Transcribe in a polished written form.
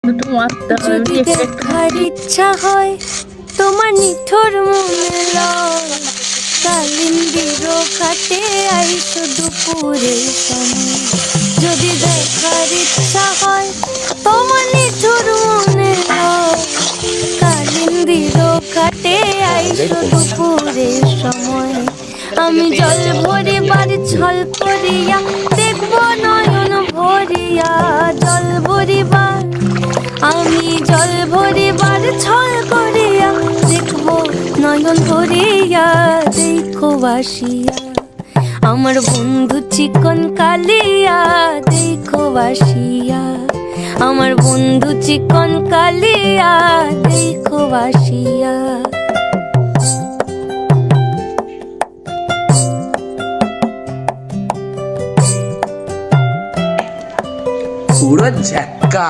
দুটো মারতে হবে, যদি আমি একটু দেখার ইচ্ছা হয় তোমার নিঠুর মনে লয়, কালিন্দির ঘাটে আইসো দুপুরের সময়। যদি দেখার ইচ্ছা হয় তোমার নিঠুর মনে লয়, কালিন্দির ঘাটে আইসো দুপুরের সময়। আমি জল ভরিবার ছল করিয়া দেখবো নয়ন ভরিয়া, জল ভরিবার আমি জল ভরিবার ছল করিয়া দেখবো নয়ন ভরিয়া। দেখো বাসিয়া আমার বন্ধু চিকন কালিয়া, দেখো বাসিয়া আমার বন্ধু চিকন কালিয়া, দেখো বাসিয়া। পুরো ঝাক্কা।